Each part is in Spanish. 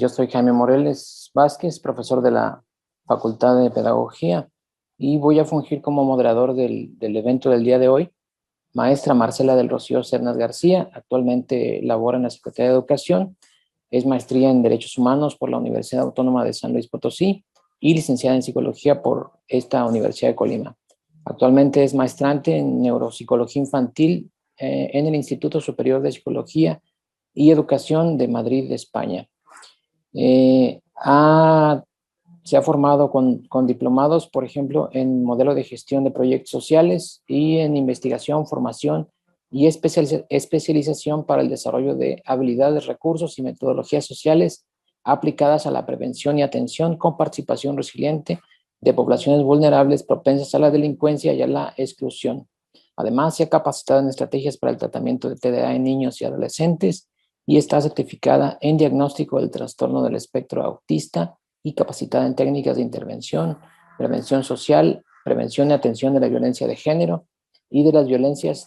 Yo soy Jaime Moreles Vázquez, profesor de la Facultad de Pedagogía, y voy a fungir como moderador del evento del día de hoy. Maestra Marcela del Rocío Cernas García, actualmente labora en la Secretaría de Educación, es maestría en Derechos Humanos por la Universidad Autónoma de San Luis Potosí y licenciada en Psicología por esta Universidad de Colima. Actualmente es maestrante en Neuropsicología Infantil en el Instituto Superior de Psicología y Educación de Madrid, España. Se ha formado con diplomados, por ejemplo, en modelo de gestión de proyectos sociales y en investigación, formación y especialización para el desarrollo de habilidades, recursos y metodologías sociales aplicadas a la prevención y atención con participación resiliente de poblaciones vulnerables propensas a la delincuencia y a la exclusión. Además, se ha capacitado en estrategias para el tratamiento de TDA en niños y adolescentes y está certificada en diagnóstico del trastorno del espectro autista y capacitada en técnicas de intervención, prevención social, prevención y atención de la violencia de género y de las violencias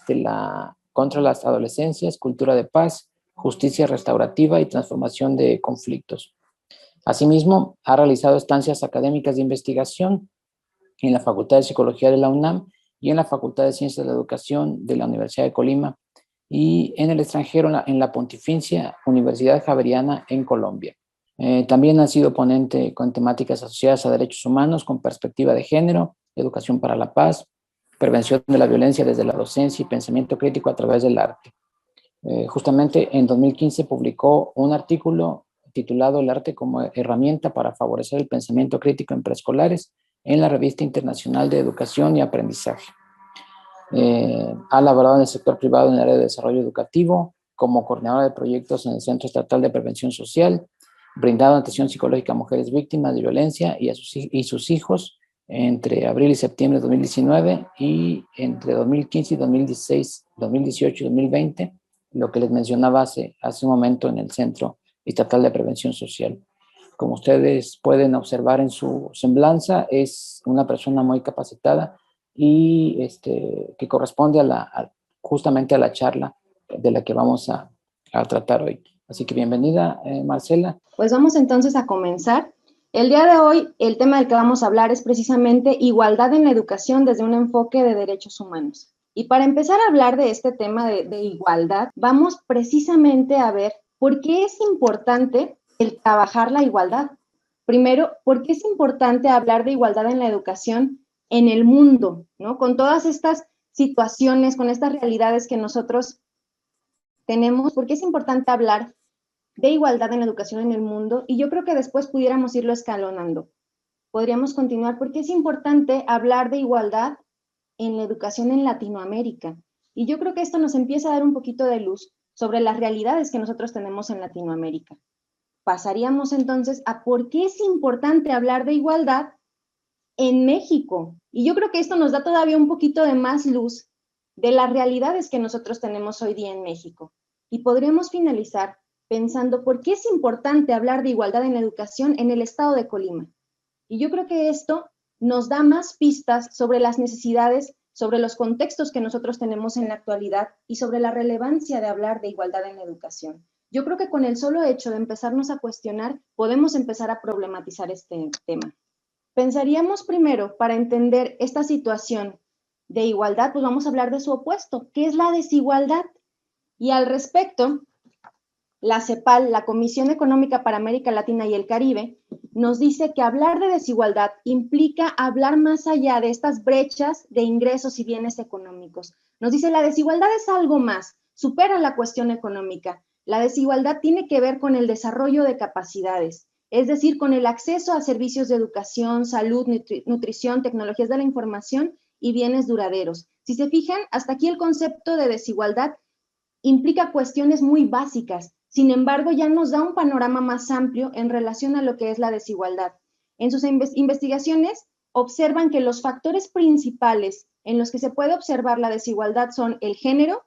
contra las adolescencias, cultura de paz, justicia restaurativa y transformación de conflictos. Asimismo, ha realizado estancias académicas de investigación en la Facultad de Psicología de la UNAM y en la Facultad de Ciencias de la Educación de la Universidad de Colima, y en el extranjero en la Pontificia Universidad Javeriana en Colombia. También ha sido ponente con temáticas asociadas a derechos humanos con perspectiva de género, educación para la paz, prevención de la violencia desde la docencia y pensamiento crítico a través del arte. Justamente en 2015 publicó un artículo titulado El arte como herramienta para favorecer el pensamiento crítico en preescolares en la Revista Internacional de Educación y Aprendizaje. Ha laborado en el sector privado en el área de desarrollo educativo, como coordinadora de proyectos en el Centro Estatal de Prevención Social, brindado atención psicológica a mujeres víctimas de violencia y sus hijos entre abril y septiembre de 2019 y entre 2015 y 2016, 2018 y 2020, lo que les mencionaba hace un momento en el Centro Estatal de Prevención Social. Como ustedes pueden observar en su semblanza, es una persona muy capacitada y que corresponde justamente a la charla de la que vamos a tratar hoy. Así que bienvenida, Marcela. Pues vamos entonces a comenzar. El día de hoy, el tema del que vamos a hablar es precisamente igualdad en la educación desde un enfoque de derechos humanos. Y para empezar a hablar de este tema de igualdad, vamos precisamente a ver por qué es importante el trabajar la igualdad. Primero, ¿por qué es importante hablar de igualdad en la educación en el mundo, ¿no? Con todas estas situaciones, con estas realidades que nosotros tenemos, ¿por qué es importante hablar de igualdad en la educación en el mundo? Y yo creo que después pudiéramos irlo escalonando. Podríamos continuar, porque es importante hablar de igualdad en la educación en Latinoamérica. Y yo creo que esto nos empieza a dar un poquito de luz sobre las realidades que nosotros tenemos en Latinoamérica. Pasaríamos entonces a por qué es importante hablar de igualdad en México. Y yo creo que esto nos da todavía un poquito de más luz de las realidades que nosotros tenemos hoy día en México. Y podríamos finalizar pensando por qué es importante hablar de igualdad en la educación en el estado de Colima. Y yo creo que esto nos da más pistas sobre las necesidades, sobre los contextos que nosotros tenemos en la actualidad y sobre la relevancia de hablar de igualdad en la educación. Yo creo que con el solo hecho de empezarnos a cuestionar, podemos empezar a problematizar este tema. Pensaríamos primero, para entender esta situación de igualdad, pues vamos a hablar de su opuesto, que es la desigualdad. Y al respecto, la CEPAL, la Comisión Económica para América Latina y el Caribe, nos dice que hablar de desigualdad implica hablar más allá de estas brechas de ingresos y bienes económicos. Nos dice, la desigualdad es algo más, supera la cuestión económica. La desigualdad tiene que ver con el desarrollo de capacidades, es decir, con el acceso a servicios de educación, salud, nutrición, tecnologías de la información y bienes duraderos. Si se fijan, hasta aquí el concepto de desigualdad implica cuestiones muy básicas. Sin embargo, ya nos da un panorama más amplio en relación a lo que es la desigualdad. En sus investigaciones observan que los factores principales en los que se puede observar la desigualdad son el género,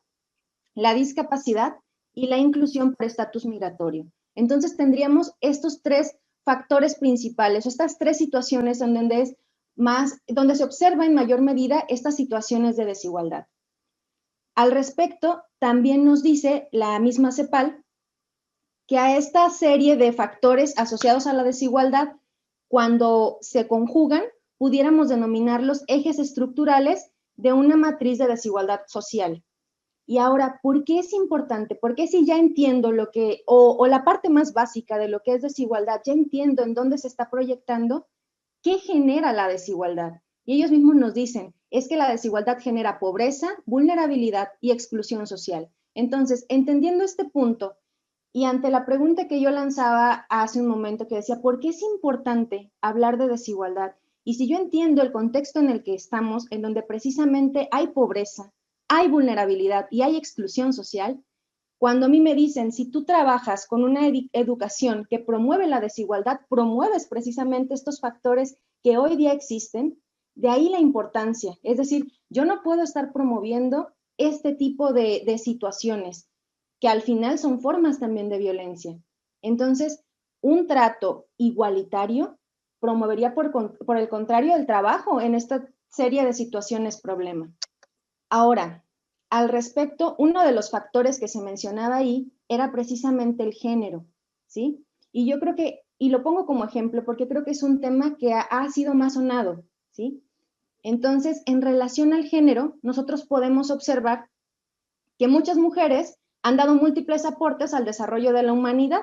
la discapacidad y la inclusión por estatus migratorio. Entonces tendríamos estos tres factores principales, estas tres situaciones en donde se observa en mayor medida estas situaciones de desigualdad. Al respecto, también nos dice la misma CEPAL que a esta serie de factores asociados a la desigualdad, cuando se conjugan, pudiéramos denominarlos ejes estructurales de una matriz de desigualdad social. Y ahora, ¿por qué es importante? Porque si ya entiendo lo que, o la parte más básica de lo que es desigualdad, ya entiendo en dónde se está proyectando, ¿qué genera la desigualdad? Y ellos mismos nos dicen, es que la desigualdad genera pobreza, vulnerabilidad y exclusión social. Entonces, entendiendo este punto, y ante la pregunta que yo lanzaba hace un momento que decía, ¿por qué es importante hablar de desigualdad? Y si yo entiendo el contexto en el que estamos, en donde precisamente hay pobreza, hay vulnerabilidad y hay exclusión social, cuando a mí me dicen, si tú trabajas con una educación que promueve la desigualdad, promueves precisamente estos factores que hoy día existen, de ahí la importancia. Es decir, yo no puedo estar promoviendo este tipo de situaciones que al final son formas también de violencia. Entonces, un trato igualitario promovería por el contrario el trabajo en esta serie de situaciones problema. Ahora, al respecto, uno de los factores que se mencionaba ahí era precisamente el género, ¿sí? Y yo creo que, y lo pongo como ejemplo porque creo que es un tema que ha sido más sonado, ¿sí? Entonces, en relación al género, nosotros podemos observar que muchas mujeres han dado múltiples aportes al desarrollo de la humanidad.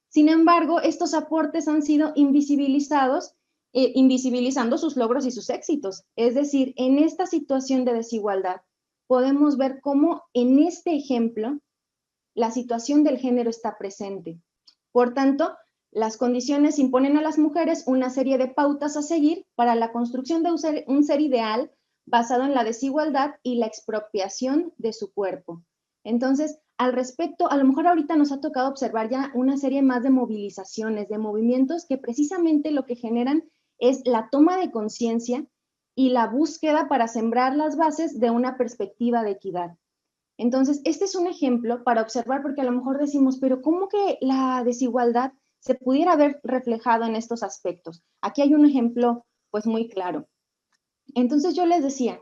Sin embargo, estos aportes han sido invisibilizados, invisibilizando sus logros y sus éxitos. Es decir, en esta situación de desigualdad, podemos ver cómo en este ejemplo la situación del género está presente. Por tanto, las condiciones imponen a las mujeres una serie de pautas a seguir para la construcción de un ser ideal basado en la desigualdad y la expropiación de su cuerpo. Entonces, al respecto, a lo mejor ahorita nos ha tocado observar ya una serie más de movilizaciones, de movimientos que precisamente lo que generan es la toma de conciencia y la búsqueda para sembrar las bases de una perspectiva de equidad. Entonces, este es un ejemplo para observar, porque a lo mejor decimos, pero ¿cómo que la desigualdad se pudiera ver reflejado en estos aspectos? Aquí hay un ejemplo, pues, muy claro. Entonces, yo les decía,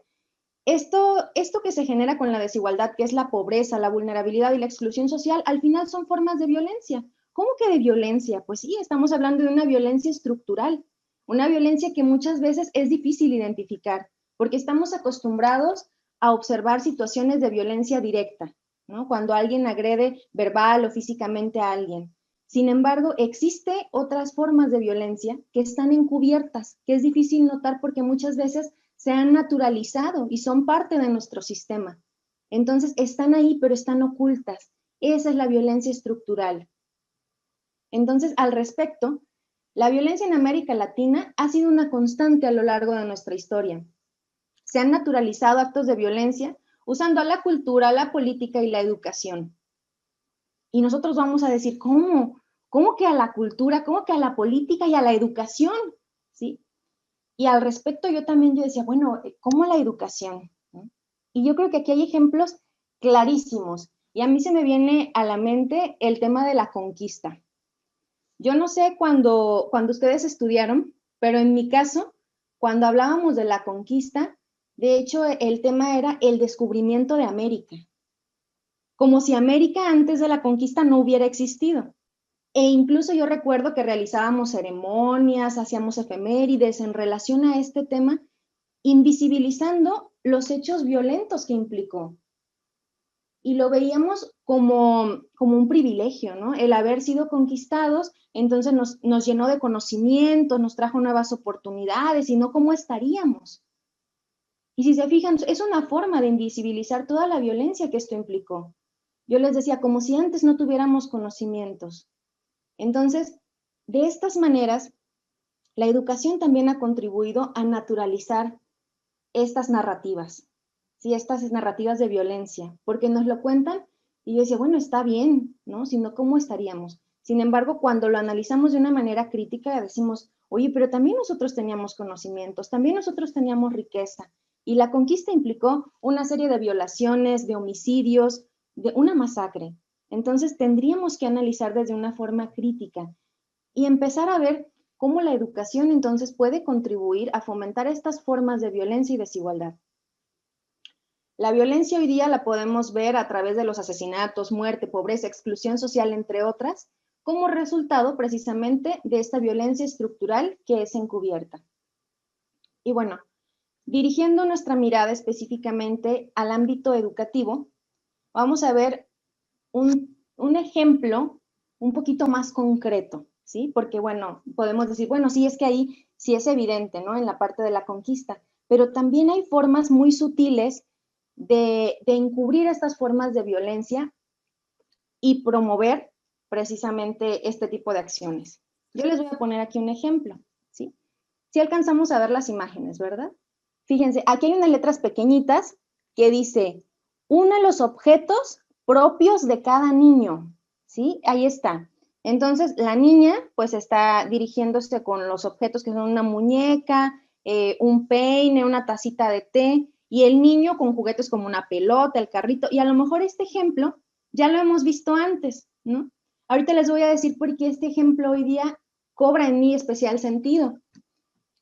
esto que se genera con la desigualdad, que es la pobreza, la vulnerabilidad y la exclusión social, al final son formas de violencia. ¿Cómo que de violencia? Pues sí, estamos hablando de una violencia estructural, una violencia que muchas veces es difícil identificar, porque estamos acostumbrados a observar situaciones de violencia directa, ¿no? Cuando alguien agrede verbal o físicamente a alguien. Sin embargo, existe otras formas de violencia que están encubiertas, que es difícil notar porque muchas veces se han naturalizado y son parte de nuestro sistema. Entonces, están ahí, pero están ocultas. Esa es la violencia estructural. Entonces, al respecto, la violencia en América Latina ha sido una constante a lo largo de nuestra historia. Se han naturalizado actos de violencia usando la cultura, la política y la educación. Y nosotros vamos a decir, ¿cómo? ¿Cómo que a la cultura? ¿Cómo que a la política y a la educación? ¿Sí? Y al respecto yo decía, bueno, ¿cómo la educación? Y yo creo que aquí hay ejemplos clarísimos. Y a mí se me viene a la mente el tema de la conquista. Yo no sé cuando ustedes estudiaron, pero en mi caso, cuando hablábamos de la conquista, de hecho el tema era el descubrimiento de América. Como si América antes de la conquista no hubiera existido. E incluso yo recuerdo que realizábamos ceremonias, hacíamos efemérides en relación a este tema, invisibilizando los hechos violentos que implicó. Y lo veíamos como un privilegio, ¿no? El haber sido conquistados, entonces nos llenó de conocimiento, nos trajo nuevas oportunidades, y no cómo estaríamos. Y si se fijan, es una forma de invisibilizar toda la violencia que esto implicó. Yo les decía, como si antes no tuviéramos conocimientos. Entonces, de estas maneras, la educación también ha contribuido a naturalizar estas narrativas, ¿sí? Estas narrativas de violencia, porque nos lo cuentan y yo decía, bueno, está bien, ¿no? Si no, ¿cómo estaríamos? Sin embargo, cuando lo analizamos de una manera crítica, decimos, oye, pero también nosotros teníamos conocimientos, también nosotros teníamos riqueza, y la conquista implicó una serie de violaciones, de homicidios, de una masacre. Entonces, tendríamos que analizar desde una forma crítica y empezar a ver cómo la educación entonces puede contribuir a fomentar estas formas de violencia y desigualdad. La violencia hoy día la podemos ver a través de los asesinatos, muerte, pobreza, exclusión social, entre otras, como resultado precisamente de esta violencia estructural que es encubierta. Y bueno, dirigiendo nuestra mirada específicamente al ámbito educativo, vamos a ver un ejemplo un poquito más concreto, ¿sí? Porque, bueno, podemos decir, bueno, sí, es que ahí sí es evidente, ¿no? En la parte de la conquista, pero también hay formas muy sutiles de encubrir estas formas de violencia y promover precisamente este tipo de acciones. Yo les voy a poner aquí un ejemplo, ¿sí? Si alcanzamos a ver las imágenes, ¿verdad? Fíjense, aquí hay unas letras pequeñitas que dice, une los objetos propios de cada niño, ¿sí? Ahí está. Entonces, la niña pues está dirigiéndose con los objetos que son una muñeca, un peine, una tacita de té, y el niño con juguetes como una pelota, el carrito, y a lo mejor este ejemplo ya lo hemos visto antes, ¿no? Ahorita les voy a decir por qué este ejemplo hoy día cobra en mí especial sentido.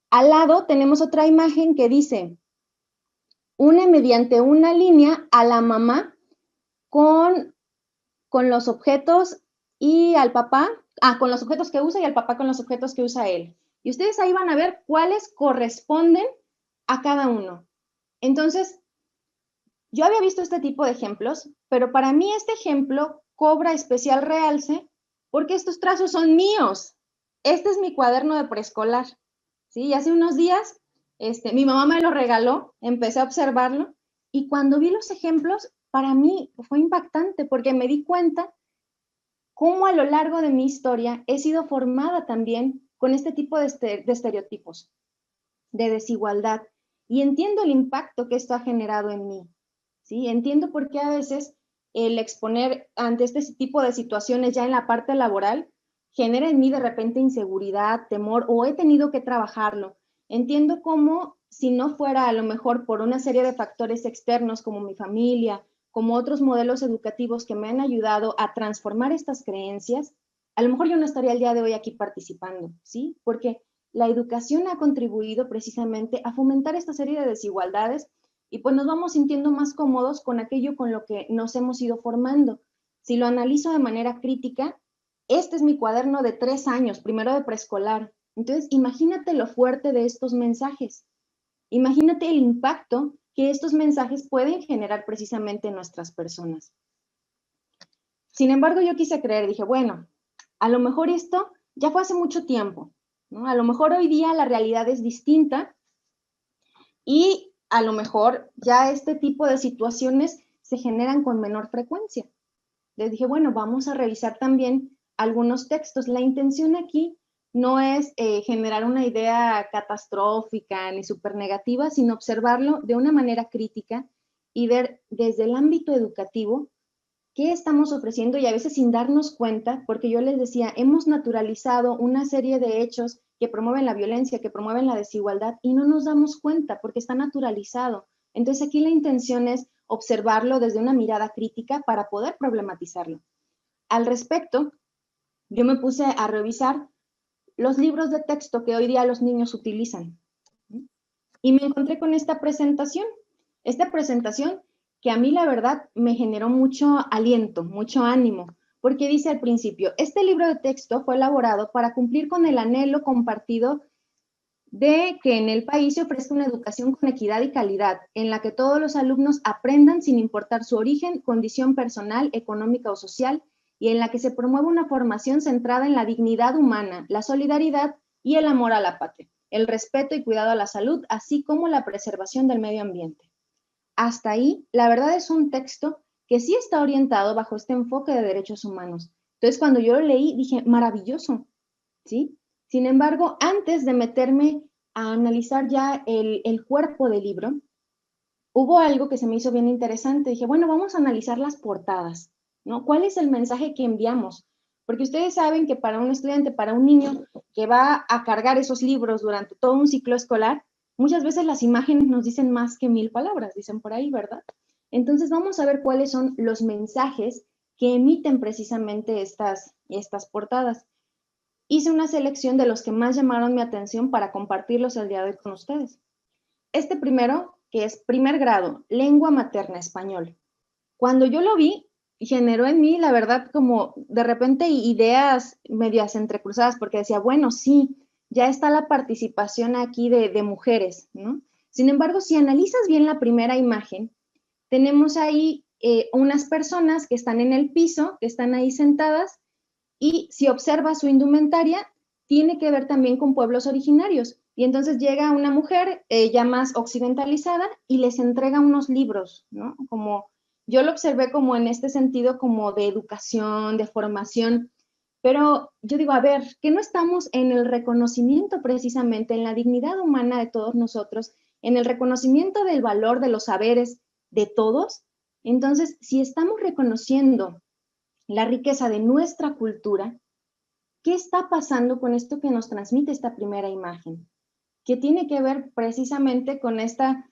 Al lado tenemos otra imagen que dice, une mediante una línea a la mamá con los objetos y al papá, con los objetos que usa y al papá con los objetos que usa él. Y ustedes ahí van a ver cuáles corresponden a cada uno. Entonces, yo había visto este tipo de ejemplos, pero para mí este ejemplo cobra especial realce porque estos trazos son míos. Este es mi cuaderno de preescolar, ¿sí? Y hace unos días mi mamá me lo regaló, empecé a observarlo y cuando vi los ejemplos, para mí fue impactante porque me di cuenta cómo a lo largo de mi historia he sido formada también con este tipo de estereotipos, de desigualdad, y entiendo el impacto que esto ha generado en mí, ¿sí? Entiendo por qué a veces el exponer ante este tipo de situaciones ya en la parte laboral genera en mí de repente inseguridad, temor, o he tenido que trabajarlo. Entiendo cómo si no fuera a lo mejor por una serie de factores externos como mi familia, como otros modelos educativos que me han ayudado a transformar estas creencias, a lo mejor yo no estaría el día de hoy aquí participando, ¿sí? Porque la educación ha contribuido precisamente a fomentar esta serie de desigualdades y pues nos vamos sintiendo más cómodos con aquello con lo que nos hemos ido formando. Si lo analizo de manera crítica, este es mi cuaderno de 3 años, primero de preescolar. Entonces, imagínate lo fuerte de estos mensajes. Imagínate el impacto que estos mensajes pueden generar precisamente en nuestras personas. Sin embargo, yo quise creer, dije, bueno, a lo mejor esto ya fue hace mucho tiempo, ¿no? A lo mejor hoy día la realidad es distinta y a lo mejor ya este tipo de situaciones se generan con menor frecuencia. Les dije, bueno, vamos a revisar también algunos textos. La intención aquí no es generar una idea catastrófica ni súper negativa, sino observarlo de una manera crítica y ver desde el ámbito educativo qué estamos ofreciendo y a veces sin darnos cuenta, porque yo les decía, hemos naturalizado una serie de hechos que promueven la violencia, que promueven la desigualdad y no nos damos cuenta porque está naturalizado. Entonces aquí la intención es observarlo desde una mirada crítica para poder problematizarlo. Al respecto, yo me puse a revisar los libros de texto que hoy día los niños utilizan y me encontré con esta presentación que a mí la verdad me generó mucho aliento, mucho ánimo, porque dice al principio, este libro de texto fue elaborado para cumplir con el anhelo compartido de que en el país se ofrezca una educación con equidad y calidad, en la que todos los alumnos aprendan sin importar su origen, condición personal, económica o social, y en la que se promueva una formación centrada en la dignidad humana, la solidaridad y el amor a la patria, el respeto y cuidado a la salud, así como la preservación del medio ambiente. Hasta ahí, la verdad es un texto que sí está orientado bajo este enfoque de derechos humanos. Entonces, cuando yo lo leí, dije, maravilloso, ¿sí? Sin embargo, antes de meterme a analizar ya el cuerpo del libro, hubo algo que se me hizo bien interesante. Dije, bueno, vamos a analizar las portadas, ¿no? ¿Cuál es el mensaje que enviamos? Porque ustedes saben que para un estudiante, para un niño que va a cargar esos libros durante todo un ciclo escolar, muchas veces las imágenes nos dicen más que 1000 palabras, dicen por ahí, ¿verdad? Entonces vamos a ver cuáles son los mensajes que emiten precisamente estas portadas. Hice una selección de los que más llamaron mi atención para compartirlos el día de hoy con ustedes. Este primero, que es primer grado, lengua materna español. Cuando yo lo vi, generó en mí, la verdad, como de repente ideas medias entrecruzadas, porque decía, bueno, sí, ya está la participación aquí de mujeres, ¿no? Sin embargo, si analizas bien la primera imagen, tenemos ahí unas personas que están en el piso, que están ahí sentadas, y si observas su indumentaria, tiene que ver también con pueblos originarios. Y entonces llega una mujer ya más occidentalizada y les entrega unos libros, ¿no? Como yo lo observé como en este sentido como de educación, de formación, pero yo digo, a ver, que no estamos en el reconocimiento precisamente, en la dignidad humana de todos nosotros, en el reconocimiento del valor de los saberes de todos. Entonces, si estamos reconociendo la riqueza de nuestra cultura, ¿qué está pasando con esto que nos transmite esta primera imagen? Que tiene que ver precisamente con esta,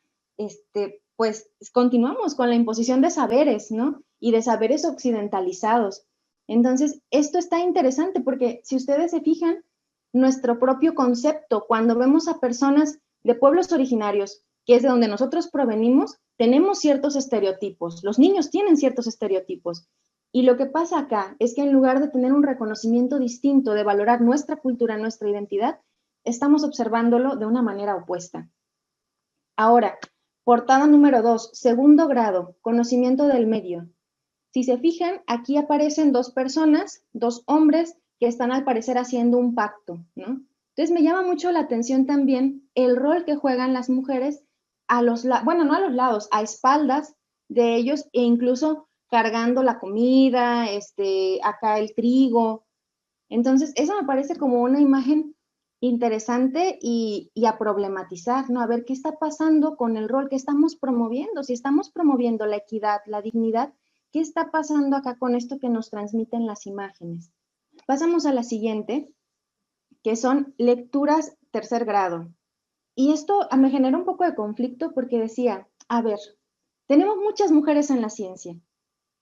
pues continuamos con la imposición de saberes, ¿no? Y de saberes occidentalizados. Entonces, esto está interesante porque si ustedes se fijan, nuestro propio concepto, cuando vemos a personas de pueblos originarios, que es de donde nosotros provenimos, tenemos ciertos estereotipos. Los niños tienen ciertos estereotipos. Y lo que pasa acá es que en lugar de tener un reconocimiento distinto, de valorar nuestra cultura, nuestra identidad, estamos observándolo de una manera opuesta. Ahora, portada número 2, segundo grado, conocimiento del medio. Si se fijan, aquí aparecen dos personas, dos hombres que están al parecer haciendo un pacto, ¿no? Entonces me llama mucho la atención también el rol que juegan las mujeres a los lados, bueno, no a los lados, a espaldas de ellos e incluso cargando la comida, acá el trigo. Entonces, eso me parece como una imagen interesante y a problematizar, ¿no? A ver qué está pasando con el rol que estamos promoviendo. Si estamos promoviendo la equidad, la dignidad, ¿qué está pasando acá con esto que nos transmiten las imágenes? Pasamos a la siguiente, que son lecturas tercer grado. Y esto me generó un poco de conflicto porque decía, a ver, tenemos muchas mujeres en la ciencia,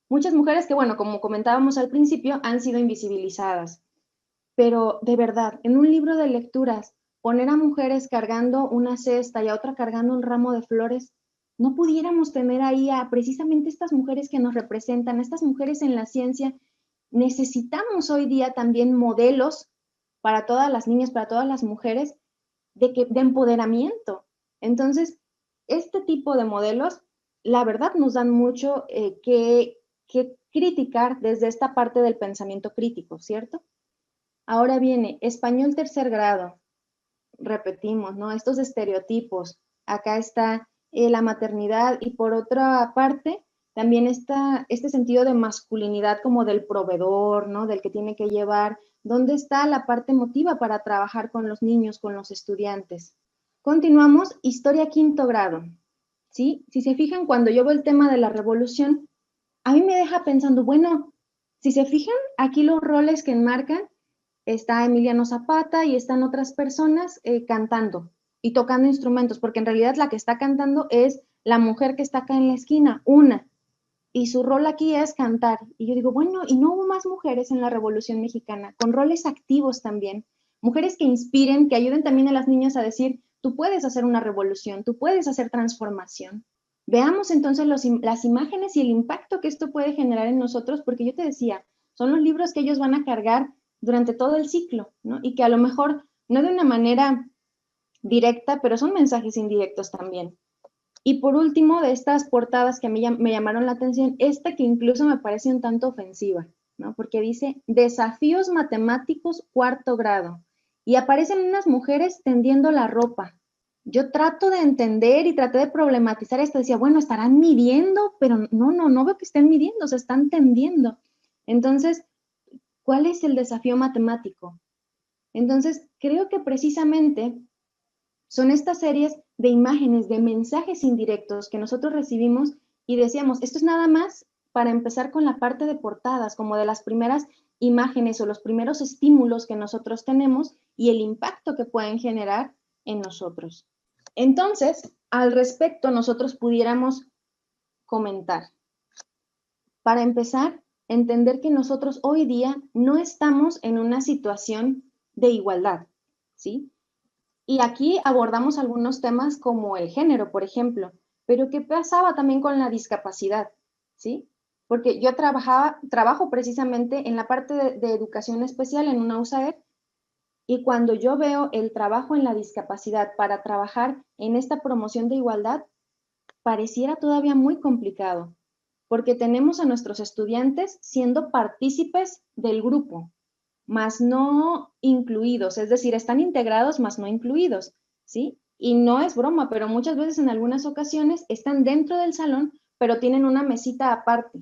muchas mujeres que, bueno, como comentábamos al principio, han sido invisibilizadas. Pero de verdad, en un libro de lecturas, poner a mujeres cargando una cesta y a otra cargando un ramo de flores, no pudiéramos tener ahí a precisamente estas mujeres que nos representan, estas mujeres en la ciencia. Necesitamos hoy día también modelos para todas las niñas, para todas las mujeres, de empoderamiento. Entonces, este tipo de modelos, la verdad, nos dan mucho que criticar desde esta parte del pensamiento crítico, ¿cierto? Ahora viene español tercer grado, repetimos, ¿no? Estos estereotipos. Acá está la maternidad y por otra parte también está este sentido de masculinidad como del proveedor, ¿no? Del que tiene que llevar. ¿Dónde está la parte emotiva para trabajar con los niños, con los estudiantes? Continuamos, historia quinto grado, ¿sí? Si se fijan, cuando yo veo el tema de la revolución, a mí me deja pensando, bueno, si se fijan, aquí los roles que enmarcan, está Emiliano Zapata y están otras personas cantando y tocando instrumentos, porque en realidad la que está cantando es la mujer que está acá en la esquina, una, y su rol aquí es cantar. Y yo digo, bueno, ¿y no hubo más mujeres en la Revolución Mexicana, con roles activos también? Mujeres que inspiren, que ayuden también a las niñas a decir, tú puedes hacer una revolución, tú puedes hacer transformación. Veamos entonces las imágenes y el impacto que esto puede generar en nosotros, porque yo te decía, son los libros que ellos van a cargar durante todo el ciclo, ¿no? Y que a lo mejor no de una manera directa, pero son mensajes indirectos también. Y por último, de estas portadas que a mí me llamaron la atención, esta que incluso me parece un tanto ofensiva, ¿no? Porque dice desafíos matemáticos cuarto grado y aparecen unas mujeres tendiendo la ropa. Yo trato de entender y traté de problematizar esto. Decía, bueno, estarán midiendo, pero no veo que estén midiendo, se están tendiendo. Entonces, ¿cuál es el desafío matemático? Entonces, creo que precisamente son estas series de imágenes, de mensajes indirectos que nosotros recibimos y decíamos, esto es nada más para empezar con la parte de portadas, como de las primeras imágenes o los primeros estímulos que nosotros tenemos y el impacto que pueden generar en nosotros. Entonces, al respecto, nosotros pudiéramos comentar. Para empezar, entender que nosotros hoy día no estamos en una situación de igualdad, ¿sí? Y aquí abordamos algunos temas como el género, por ejemplo, pero ¿qué pasaba también con la discapacidad? ¿Sí? porque yo trabajo precisamente en la parte de educación especial en una USAED, y cuando yo veo el trabajo en la discapacidad para trabajar en esta promoción de igualdad, pareciera todavía muy complicado, porque tenemos a nuestros estudiantes siendo partícipes del grupo, más no incluidos, es decir, están integrados, más no incluidos, ¿sí? Y no es broma, pero muchas veces en algunas ocasiones están dentro del salón, pero tienen una mesita aparte.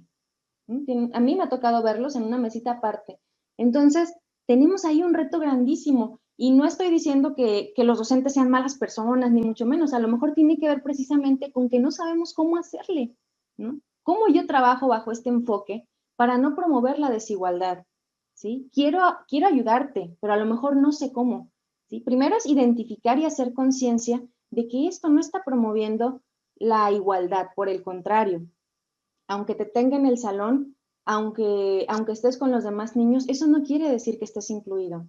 A mí me ha tocado verlos en una mesita aparte. Entonces, tenemos ahí un reto grandísimo. Y no estoy diciendo que los docentes sean malas personas, ni mucho menos. A lo mejor tiene que ver precisamente con que no sabemos cómo hacerle, ¿no? ¿Cómo yo trabajo bajo este enfoque para no promover la desigualdad? ¿Sí? Quiero ayudarte, pero a lo mejor no sé cómo. ¿Sí? Primero es identificar y hacer conciencia de que esto no está promoviendo la igualdad, por el contrario, aunque te tenga en el salón, aunque estés con los demás niños, eso no quiere decir que estés incluido.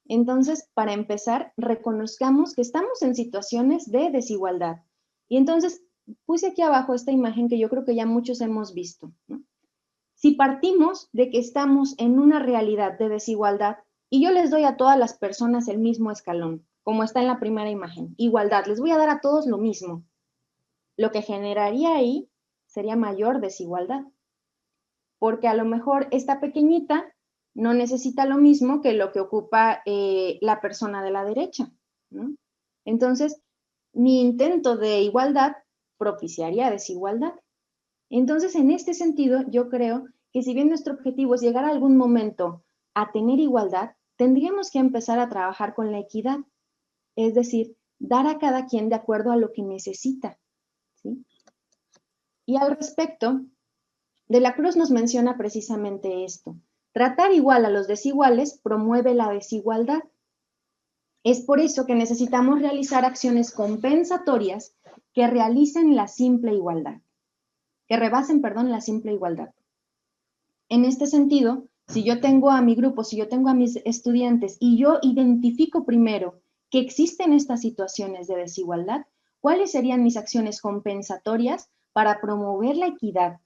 Entonces, para empezar, reconozcamos que estamos en situaciones de desigualdad. Y entonces, puse aquí abajo esta imagen que yo creo que ya muchos hemos visto, ¿no? Si partimos de que estamos en una realidad de desigualdad y yo les doy a todas las personas el mismo escalón, como está en la primera imagen, igualdad, les voy a dar a todos lo mismo, lo que generaría ahí sería mayor desigualdad, porque a lo mejor esta pequeñita no necesita lo mismo que lo que ocupa la persona de la derecha, ¿no? Entonces, mi intento de igualdad propiciaría desigualdad. Entonces, en este sentido, yo creo que si bien nuestro objetivo es llegar a algún momento a tener igualdad, tendríamos que empezar a trabajar con la equidad, es decir, dar a cada quien de acuerdo a lo que necesita, ¿sí? Y al respecto, De la Cruz nos menciona precisamente esto. Tratar igual a los desiguales promueve la desigualdad. Es por eso que necesitamos realizar acciones compensatorias que realicen la simple igualdad, que rebasen, perdón, la simple igualdad. En este sentido, si yo tengo a mi grupo, si yo tengo a mis estudiantes y yo identifico primero que existen estas situaciones de desigualdad, ¿cuáles serían mis acciones compensatorias para promover la equidad?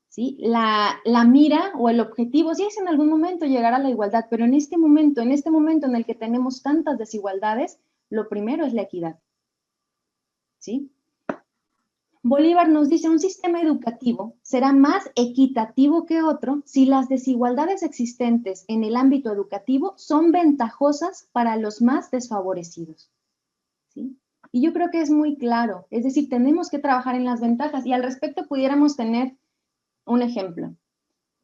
¿Sí? La mira o el objetivo, sí es en algún momento llegar a la igualdad, pero en este momento en el que tenemos tantas desigualdades, lo primero es la equidad, ¿sí? Bolívar nos dice, un sistema educativo será más equitativo que otro si las desigualdades existentes en el ámbito educativo son ventajosas para los más desfavorecidos, ¿sí? Y yo creo que es muy claro, es decir, tenemos que trabajar en las ventajas y al respecto pudiéramos tener un ejemplo.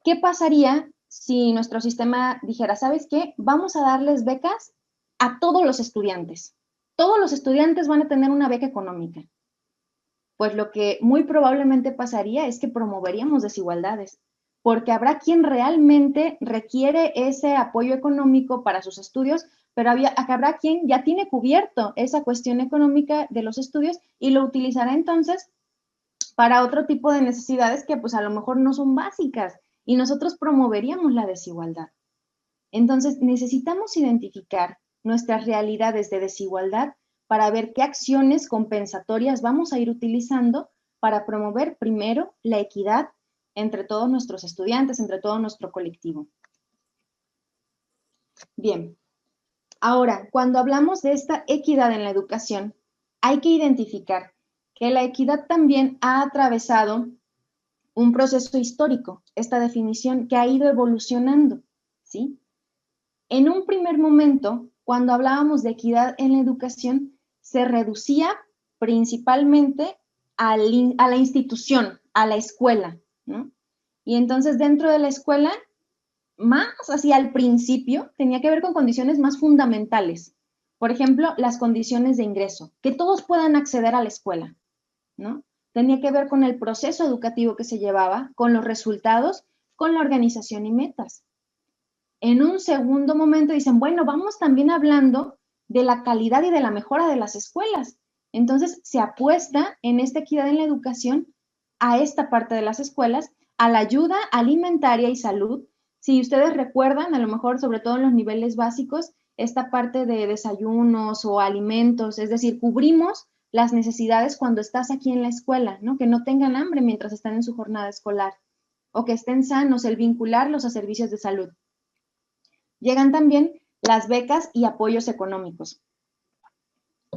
¿Qué pasaría si nuestro sistema dijera, ¿sabes qué? Vamos a darles becas a todos los estudiantes. Todos los estudiantes van a tener una beca económica. Pues lo que muy probablemente pasaría es que promoveríamos desigualdades, porque habrá quien realmente requiere ese apoyo económico para sus estudios, pero habrá quien ya tiene cubierto esa cuestión económica de los estudios y lo utilizará entonces para otro tipo de necesidades que pues a lo mejor no son básicas y nosotros promoveríamos la desigualdad. Entonces necesitamos identificar nuestras realidades de desigualdad para ver qué acciones compensatorias vamos a ir utilizando para promover primero la equidad entre todos nuestros estudiantes, entre todo nuestro colectivo. Bien, ahora, cuando hablamos de esta equidad en la educación, hay que identificar que la equidad también ha atravesado un proceso histórico, esta definición que ha ido evolucionando, ¿sí? En un primer momento, cuando hablábamos de equidad en la educación, se reducía principalmente a la institución, a la escuela, ¿no? Y entonces dentro de la escuela, más hacia el principio, tenía que ver con condiciones más fundamentales. Por ejemplo, las condiciones de ingreso, que todos puedan acceder a la escuela, ¿no? Tenía que ver con el proceso educativo que se llevaba, con los resultados, con la organización y metas. En un segundo momento dicen, bueno, vamos también hablando de la calidad y de la mejora de las escuelas. Entonces se apuesta en esta equidad en la educación a esta parte de las escuelas, a la ayuda alimentaria y salud. Si ustedes recuerdan, a lo mejor sobre todo en los niveles básicos, esta parte de desayunos o alimentos, es decir, cubrimos las necesidades cuando estás aquí en la escuela, ¿no? Que no tengan hambre mientras están en su jornada escolar. o que estén sanos, el vincularlos a servicios de salud. Llegan también las becas y apoyos económicos.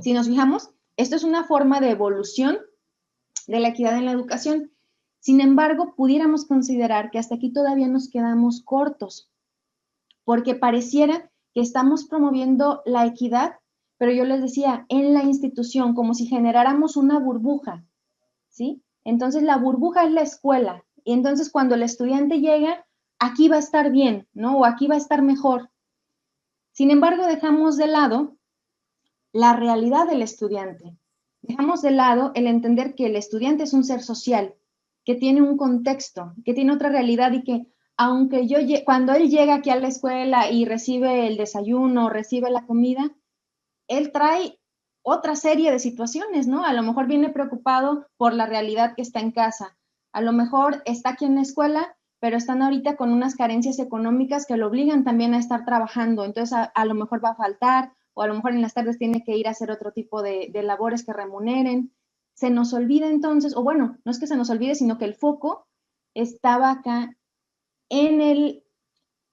Si nos fijamos, esto es una forma de evolución de la equidad en la educación. Sin embargo, pudiéramos considerar que hasta aquí todavía nos quedamos cortos, porque pareciera que estamos promoviendo la equidad, pero yo les decía, en la institución, como si generáramos una burbuja, ¿sí? Entonces, la burbuja es la escuela, y entonces cuando el estudiante llega, aquí va a estar bien, ¿no? O aquí va a estar mejor. Sin embargo, dejamos de lado la realidad del estudiante. Dejamos de lado el entender que el estudiante es un ser social, que tiene un contexto, que tiene otra realidad y que aunque cuando él llega aquí a la escuela y recibe el desayuno, recibe la comida, él trae otra serie de situaciones, ¿no? A lo mejor viene preocupado por la realidad que está en casa. A lo mejor está aquí en la escuela, pero están ahorita con unas carencias económicas que lo obligan también a estar trabajando. Entonces, a lo mejor va a faltar, o a lo mejor en las tardes tiene que ir a hacer otro tipo de labores que remuneren. Se nos olvida entonces, o bueno, no es que se nos olvide, sino que el foco estaba acá en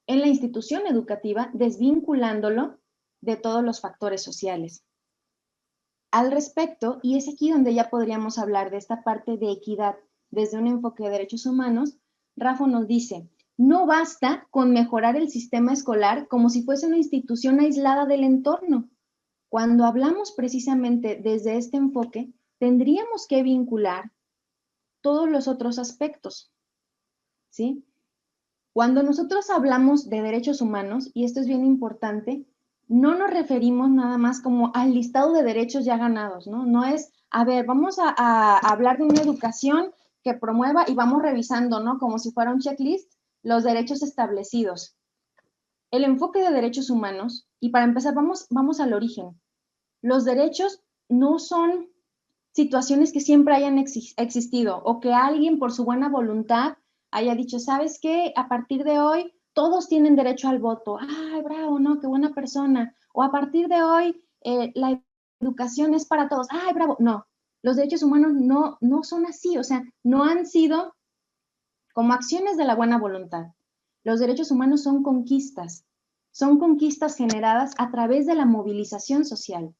la institución educativa, desvinculándolo de todos los factores sociales. Al respecto, y es aquí donde ya podríamos hablar de esta parte de equidad desde un enfoque de derechos humanos, Rafa nos dice, no basta con mejorar el sistema escolar como si fuese una institución aislada del entorno. Cuando hablamos precisamente desde este enfoque, tendríamos que vincular todos los otros aspectos, ¿sí? Cuando nosotros hablamos de derechos humanos, y esto es bien importante, no nos referimos nada más como al listado de derechos ya ganados, ¿no? No es, a ver, vamos a hablar de una educación que promueva y vamos revisando, ¿no? Como si fuera un checklist, los derechos establecidos. El enfoque de derechos humanos, y para empezar, vamos al origen. Los derechos no son situaciones que siempre hayan existido o que alguien por su buena voluntad haya dicho, ¿sabes qué? A partir de hoy todos tienen derecho al voto. ¡Ay, bravo, no! ¡Qué buena persona! O a partir de hoy la educación es para todos. ¡Ay, bravo! No, los derechos humanos no son así, o sea, no han sido como acciones de la buena voluntad. Los derechos humanos son conquistas generadas a través de la movilización social.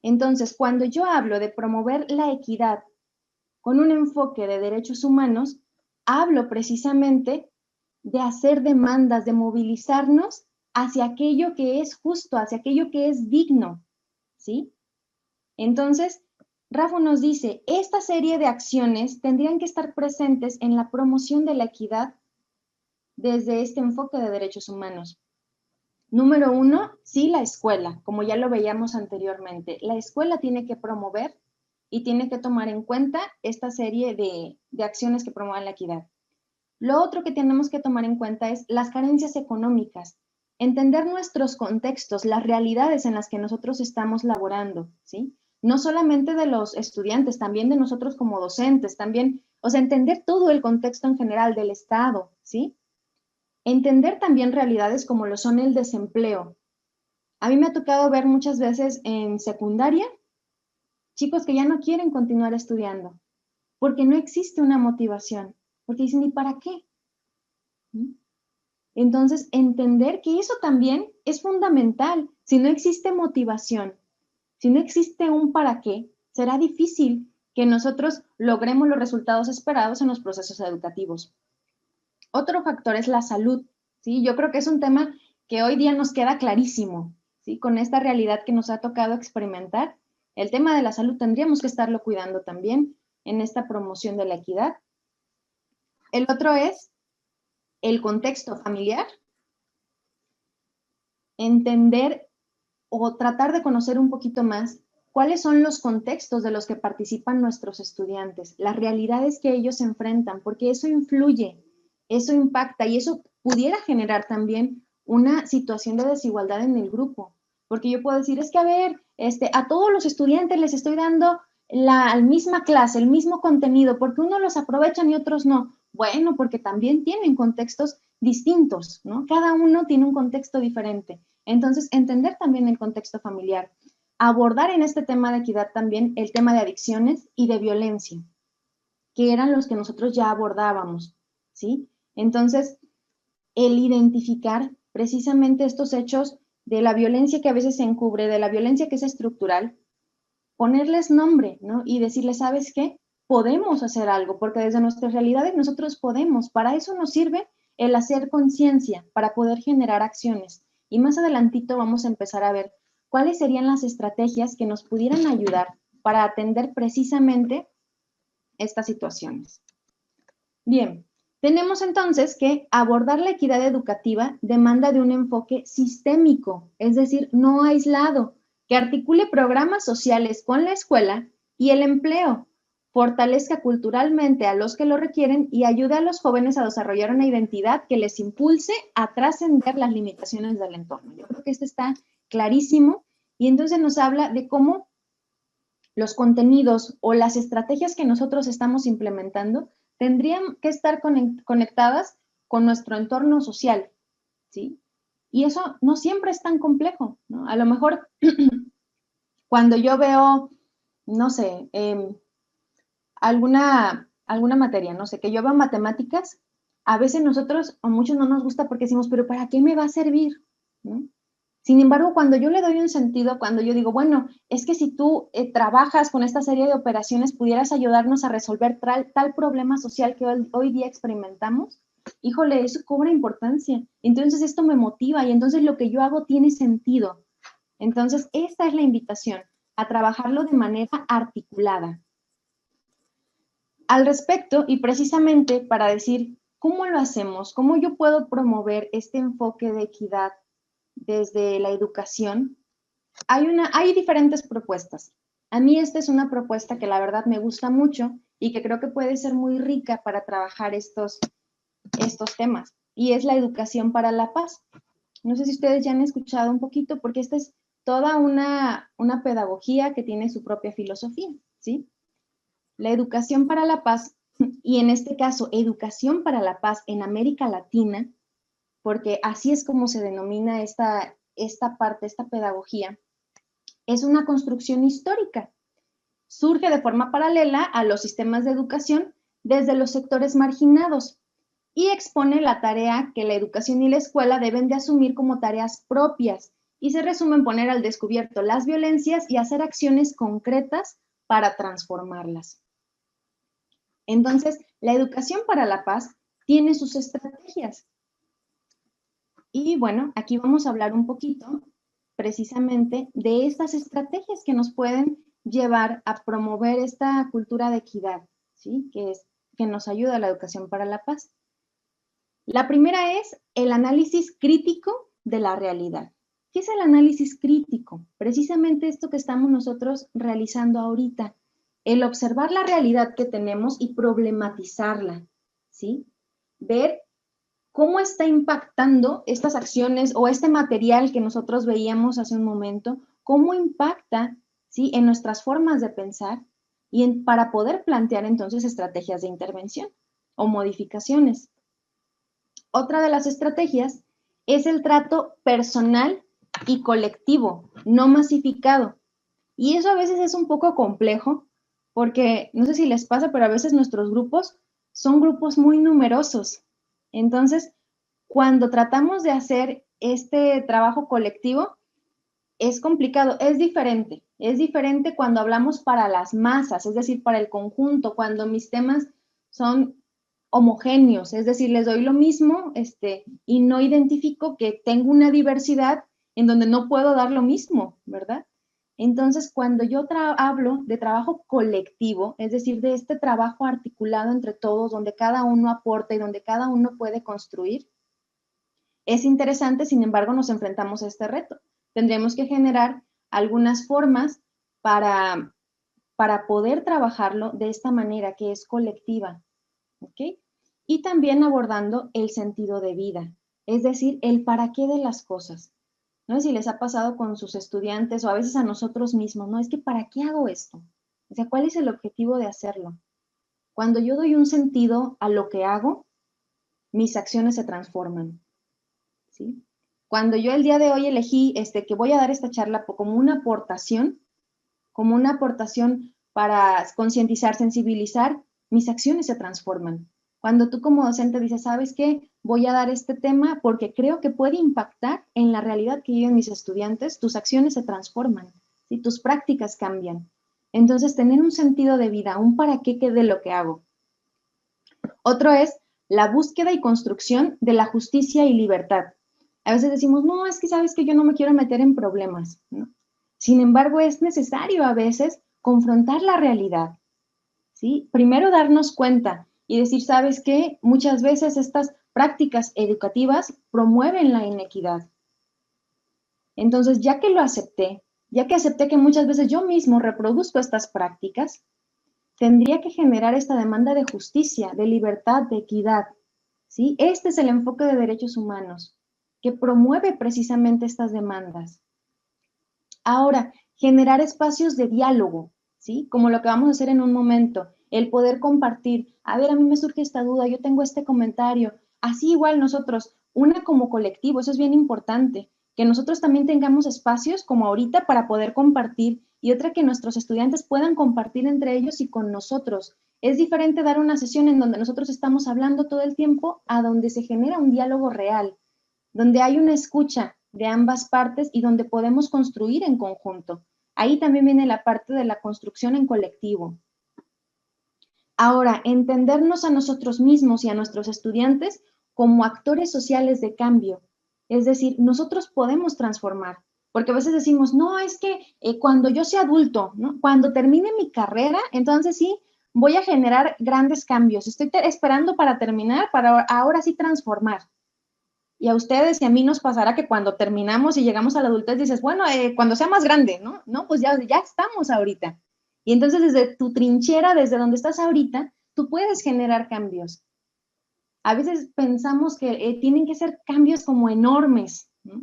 Entonces, cuando yo hablo de promover la equidad con un enfoque de derechos humanos, hablo precisamente de hacer demandas, de movilizarnos hacia aquello que es justo, hacia aquello que es digno, ¿sí? Entonces, Rafa nos dice, esta serie de acciones tendrían que estar presentes en la promoción de la equidad desde este enfoque de derechos humanos. Número uno, sí, la escuela, como ya lo veíamos anteriormente. La escuela tiene que promover y tiene que tomar en cuenta esta serie de acciones que promuevan la equidad. Lo otro que tenemos que tomar en cuenta es las carencias económicas, entender nuestros contextos, las realidades en las que nosotros estamos laborando, ¿sí? No solamente de los estudiantes, también de nosotros como docentes, también, o sea, entender todo el contexto en general del Estado, ¿sí? Entender también realidades como lo son el desempleo. A mí me ha tocado ver muchas veces en secundaria chicos que ya no quieren continuar estudiando porque no existe una motivación, porque dicen, ¿y para qué? Entonces, entender que eso también es fundamental. Si no existe motivación, si no existe un para qué, será difícil que nosotros logremos los resultados esperados en los procesos educativos. Otro factor es la salud, ¿sí? Yo creo que es un tema que hoy día nos queda clarísimo, ¿sí? Con esta realidad que nos ha tocado experimentar, el tema de la salud tendríamos que estarlo cuidando también en esta promoción de la equidad. El otro es el contexto familiar, entender o tratar de conocer un poquito más cuáles son los contextos de los que participan nuestros estudiantes, las realidades que ellos enfrentan, porque eso influye, eso impacta y eso pudiera generar también una situación de desigualdad en el grupo, porque yo puedo decir, es que a ver, a todos los estudiantes les estoy dando la misma clase, el mismo contenido, porque unos los aprovechan y otros no. Bueno, porque también tienen contextos distintos, ¿no? Cada uno tiene un contexto diferente. Entonces, entender también el contexto familiar. Abordar en este tema de equidad también el tema de adicciones y de violencia, que eran los que nosotros ya abordábamos. ¿sí? Entonces, el identificar precisamente estos hechos de la violencia que a veces se encubre, de la violencia que es estructural, ponerles nombre, ¿no? Y decirles, ¿sabes qué? Podemos hacer algo, porque desde nuestras realidades nosotros podemos. Para eso nos sirve el hacer conciencia, para poder generar acciones. Y más adelantito vamos a empezar a ver cuáles serían las estrategias que nos pudieran ayudar para atender precisamente estas situaciones. Bien, tenemos entonces que abordar la equidad educativa demanda de un enfoque sistémico, es decir, no aislado, que articule programas sociales con la escuela y el empleo, fortalezca culturalmente a los que lo requieren y ayude a los jóvenes a desarrollar una identidad que les impulse a trascender las limitaciones del entorno. Yo creo que esto está clarísimo y entonces nos habla de cómo los contenidos o las estrategias que nosotros estamos implementando tendrían que estar conectadas con nuestro entorno social, ¿sí? Y eso no siempre es tan complejo, ¿no? A lo mejor cuando yo veo, no sé, alguna materia, no sé, que yo veo matemáticas, a veces nosotros, o muchos no nos gusta porque decimos, pero ¿para qué me va a servir? ¿No? Sin embargo, cuando yo le doy un sentido, cuando yo digo, bueno, es que si tú trabajas con esta serie de operaciones, pudieras ayudarnos a resolver tal problema social que hoy día experimentamos, híjole, eso cobra importancia. Entonces esto me motiva y entonces lo que yo hago tiene sentido. Entonces, esta es la invitación, a trabajarlo de manera articulada. Al respecto, y precisamente para decir, ¿cómo lo hacemos? ¿Cómo yo puedo promover este enfoque de equidad desde la educación? Hay diferentes propuestas. A mí esta es una propuesta que la verdad me gusta mucho y que creo que puede ser muy rica para trabajar estos temas, y es la educación para la paz. No sé si ustedes ya han escuchado un poquito, porque esta es toda una pedagogía que tiene su propia filosofía, ¿sí? La educación para la paz, y en este caso, educación para la paz en América Latina, porque así es como se denomina esta parte, esta pedagogía, es una construcción histórica. Surge de forma paralela a los sistemas de educación desde los sectores marginados y expone la tarea que la educación y la escuela deben de asumir como tareas propias y se resume en poner al descubierto las violencias y hacer acciones concretas para transformarlas. Entonces, la educación para la paz tiene sus estrategias. Y bueno, aquí vamos a hablar un poquito precisamente de estas estrategias que nos pueden llevar a promover esta cultura de equidad, ¿sí? Que nos ayuda a la educación para la paz. La primera es el análisis crítico de la realidad. ¿Qué es el análisis crítico? Precisamente esto que estamos nosotros realizando ahorita, el observar la realidad que tenemos y problematizarla, ¿sí? Ver cómo está impactando estas acciones o este material que nosotros veíamos hace un momento, cómo impacta, ¿sí?, en nuestras formas de pensar y para poder plantear entonces estrategias de intervención o modificaciones. Otra de las estrategias es el trato personal y colectivo, no masificado. Y eso a veces es un poco complejo porque no sé si les pasa, pero a veces nuestros grupos son grupos muy numerosos. Entonces, cuando tratamos de hacer este trabajo colectivo, es complicado, es diferente. Es diferente cuando hablamos para las masas, es decir, para el conjunto, cuando mis temas son homogéneos, es decir, les doy lo mismo y no identifico que tengo una diversidad en donde no puedo dar lo mismo, ¿verdad? Entonces, cuando yo hablo de trabajo colectivo, es decir, de este trabajo articulado entre todos, donde cada uno aporta y donde cada uno puede construir, es interesante, sin embargo, nos enfrentamos a este reto. Tendremos que generar algunas formas para poder trabajarlo de esta manera que es colectiva, ¿ok? Y también abordando el sentido de vida, es decir, el para qué de las cosas. No sé si les ha pasado con sus estudiantes o a veces a nosotros mismos, ¿no? Es que ¿para qué hago esto? O sea, ¿cuál es el objetivo de hacerlo? Cuando yo doy un sentido a lo que hago, mis acciones se transforman, ¿sí? Cuando yo el día de hoy elegí que voy a dar esta charla como una aportación para concientizar, sensibilizar, mis acciones se transforman. Cuando tú como docente dices, ¿sabes qué? Voy a dar este tema porque creo que puede impactar en la realidad que viven mis estudiantes, tus acciones se transforman, ¿sí? Tus prácticas cambian. Entonces, tener un sentido de vida, un para qué de lo que hago. Otro es la búsqueda y construcción de la justicia y libertad. A veces decimos, no, es que sabes que yo no me quiero meter en problemas, ¿no? Sin embargo, es necesario a veces confrontar la realidad, ¿sí? Primero darnos cuenta y decir, ¿sabes qué? Muchas veces estas prácticas educativas promueven la inequidad. Entonces, ya que lo acepté, ya que acepté que muchas veces yo mismo reproduzco estas prácticas, tendría que generar esta demanda de justicia, de libertad, de equidad, ¿sí? Este es el enfoque de derechos humanos, que promueve precisamente estas demandas. Ahora, generar espacios de diálogo, ¿sí? Como lo que vamos a hacer en un momento, el poder compartir, a ver, a mí me surge esta duda, yo tengo este comentario, así igual nosotros, una como colectivo, eso es bien importante, que nosotros también tengamos espacios como ahorita para poder compartir y otra que nuestros estudiantes puedan compartir entre ellos y con nosotros. Es diferente dar una sesión en donde nosotros estamos hablando todo el tiempo a donde se genera un diálogo real, donde hay una escucha de ambas partes y donde podemos construir en conjunto. Ahí también viene la parte de la construcción en colectivo. Ahora, entendernos a nosotros mismos y a nuestros estudiantes como actores sociales de cambio. Es decir, nosotros podemos transformar, porque a veces decimos, no, es que cuando yo sea adulto, ¿no? Cuando termine mi carrera, entonces sí, voy a generar grandes cambios. Estoy esperando para terminar, para ahora sí transformar. Y a ustedes y a mí nos pasará que cuando terminamos y llegamos a la adultez dices, bueno, cuando sea más grande, ¿no? No, pues ya estamos ahorita. Y entonces desde tu trinchera, desde donde estás ahorita, tú puedes generar cambios. A veces pensamos que tienen que ser cambios como enormes, ¿no?